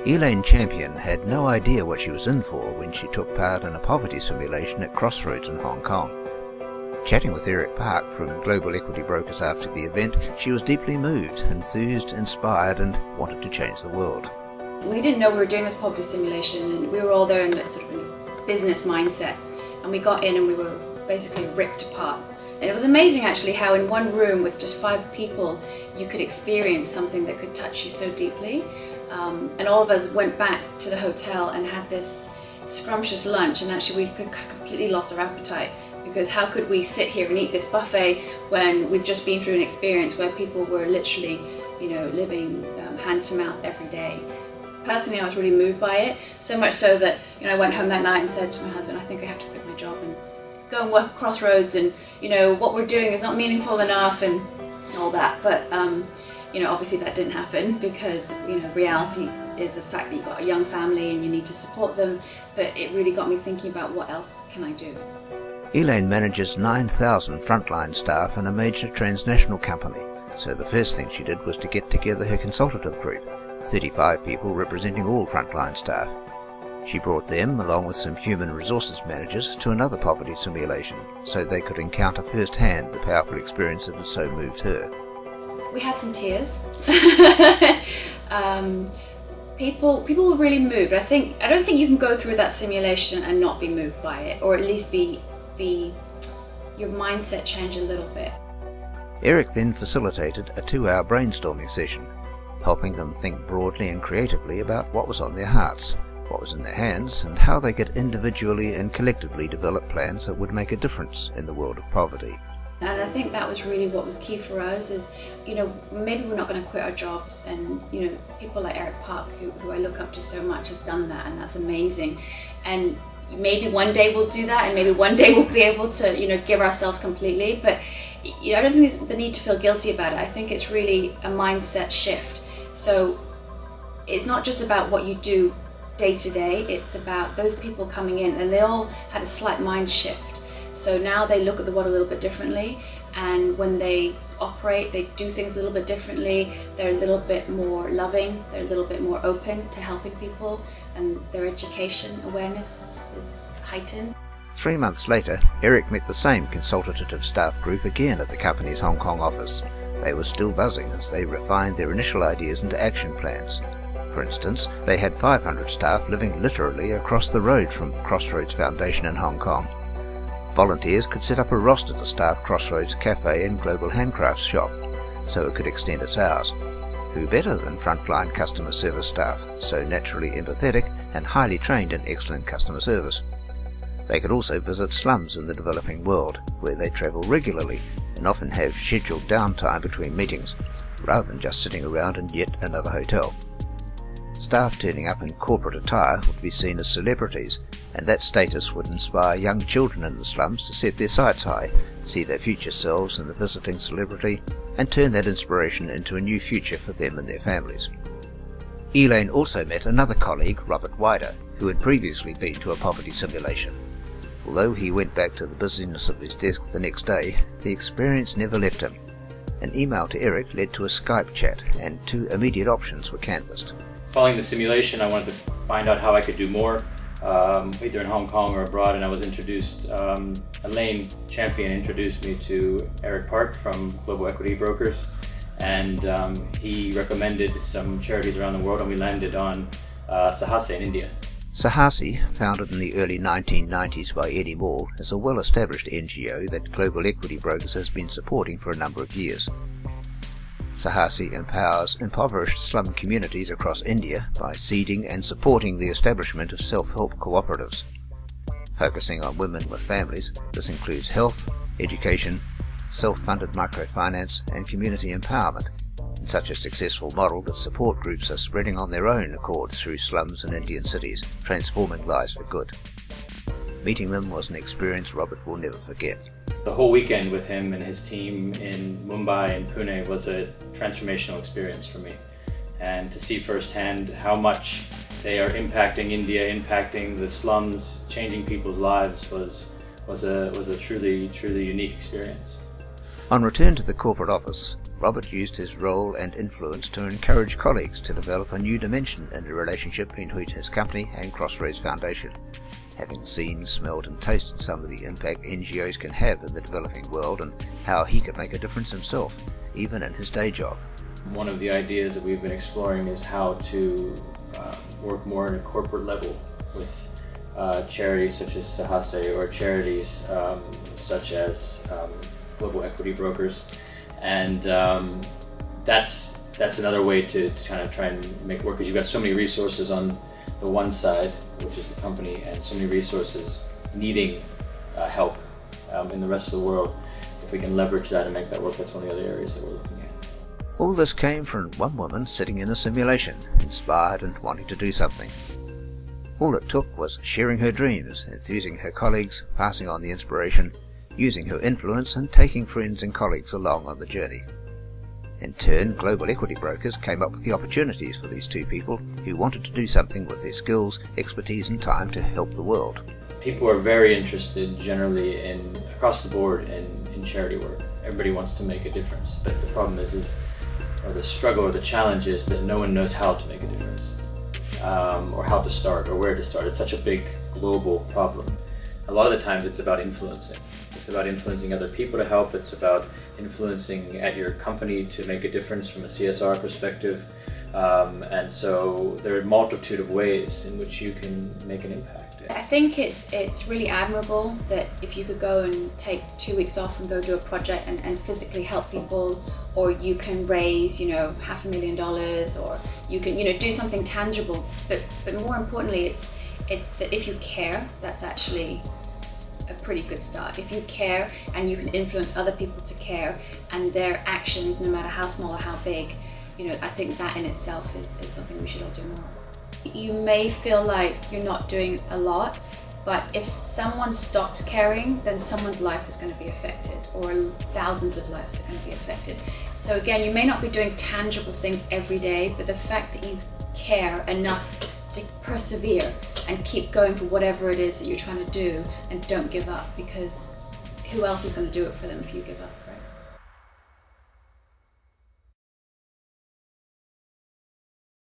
Elaine Champion had no idea what she was in for when she took part in a poverty simulation at Crossroads in Hong Kong. Chatting with Eric Park from Global Equity Brokers after the event, she was deeply moved, enthused, inspired, and wanted to change the world. We didn't know we were doing this poverty simulation, and we were all there in a sort of a business mindset. And we got in and we were basically ripped apart. And it was amazing actually how in one room with just 5 people you could experience something that could touch you so deeply. And all of us went back to the hotel and had this scrumptious lunch, and actually we completely lost our appetite, because how could we sit here and eat this buffet when we've just been through an experience where people were literally, living hand to mouth every day. Personally, I was really moved by it, so much so that I went home that night and said to my husband, I think I have to quit my job and go and work at Crossroads, and what we're doing is not meaningful enough and all that. But obviously that didn't happen, because reality is the fact that you've got a young family and you need to support them. But it really got me thinking about what else can I do. Elaine manages 9,000 frontline staff in a major transnational company, so the first thing she did was to get together her consultative group, 35 people representing all frontline staff. She brought them, along with some human resources managers, to another poverty simulation so they could encounter firsthand the powerful experience that had so moved her. We had some tears. People were really moved. I don't think you can go through that simulation and not be moved by it, or at least be your mindset change a little bit. Eric then facilitated a 2-hour brainstorming session, helping them think broadly and creatively about what was on their hearts, what was in their hands, and how they could individually and collectively develop plans that would make a difference in the world of poverty. And I think that was really what was key for us is, maybe we're not going to quit our jobs, and, people like Eric Park, who I look up to so much, has done that, and that's amazing. And maybe one day we'll do that, and maybe one day we'll be able to, give ourselves completely. But, I don't think there's the need to feel guilty about it. I think it's really a mindset shift. So it's not just about what you do day to day, it's about those people coming in, and they all had a slight mind shift. So now they look at the world a little bit differently, and when they operate, they do things a little bit differently. They're a little bit more loving, they're a little bit more open to helping people, and their education awareness is heightened. 3 months later, Eric met the same consultative staff group again at the company's Hong Kong office. They were still buzzing as they refined their initial ideas into action plans. For instance, they had 500 staff living literally across the road from Crossroads Foundation in Hong Kong. Volunteers could set up a roster to staff Crossroads Cafe and Global Handcrafts shop, so it could extend its hours. Who better than frontline customer service staff, so naturally empathetic and highly trained in excellent customer service? They could also visit slums in the developing world, where they travel regularly and often have scheduled downtime between meetings, rather than just sitting around in yet another hotel. Staff turning up in corporate attire would be seen as celebrities, and that status would inspire young children in the slums to set their sights high, see their future selves in the visiting celebrity, and turn that inspiration into a new future for them and their families. Elaine also met another colleague, Robert Wider, who had previously been to a poverty simulation. Although he went back to the busyness of his desk the next day, the experience never left him. An email to Eric led to a Skype chat, and 2 immediate options were canvassed. Following the simulation, I wanted to find out how I could do more, either in Hong Kong or abroad, and I was introduced, Elaine Champion introduced me to Eric Park from Global Equity Brokers, and he recommended some charities around the world, and we landed on Sahasi in India. Sahasi, founded in the early 1990s by Eddie Moore, is a well-established NGO that Global Equity Brokers has been supporting for a number of years. Sahasi empowers impoverished slum communities across India by seeding and supporting the establishment of self-help cooperatives. Focusing on women with families, this includes health, education, self-funded microfinance, and community empowerment, in such a successful model that support groups are spreading on their own accord through slums in Indian cities, transforming lives for good. Meeting them was an experience Robert will never forget. The whole weekend with him and his team in Mumbai and Pune was a transformational experience for me. And to see firsthand how much they are impacting India, impacting the slums, changing people's lives was a truly unique experience. On return to the corporate office, Robert used his role and influence to encourage colleagues to develop a new dimension in the relationship between his company and Crossroads Foundation. Having seen, smelled and tasted some of the impact NGOs can have in the developing world and how he could make a difference himself, even in his day job. One of the ideas that we've been exploring is how to work more on a corporate level with charities such as Sahase or charities such as Global Equity Brokers, and that's another way to kind of try and make it work, because you've got so many resources on the one side, which is the company, and so many resources needing help in the rest of the world. If we can leverage that and make that work, that's one of the other areas that we're looking at. All this came from one woman sitting in a simulation, inspired and wanting to do something. All it took was sharing her dreams, enthusing her colleagues, passing on the inspiration, using her influence and taking friends and colleagues along on the journey. In turn, Global Equity Brokers came up with the opportunities for these two people who wanted to do something with their skills, expertise and time to help the world. People are very interested generally across the board in charity work. Everybody wants to make a difference, but the problem is or the struggle or the challenge is that no one knows how to make a difference, or how to start or where to start. It's such a big global problem. A lot of the times it's about influencing. It's about influencing other people to help. It's about influencing at your company to make a difference from a CSR perspective. And so there are a multitude of ways in which you can make an impact. I think it's really admirable that if you could go and take 2 weeks off and go do a project and physically help people, or you can raise, $500,000, or you can, do something tangible. But more importantly, it's that if you care, that's actually a pretty good start. If you care and you can influence other people to care, and their actions, no matter how small or how big, I think that in itself is something we should all do more. You may feel like you're not doing a lot, but if someone stops caring, then someone's life is going to be affected, or thousands of lives are going to be affected. So again, you may not be doing tangible things every day, but the fact that you care enough to persevere and keep going for whatever it is that you're trying to do, and don't give up, because who else is going to do it for them if you give up?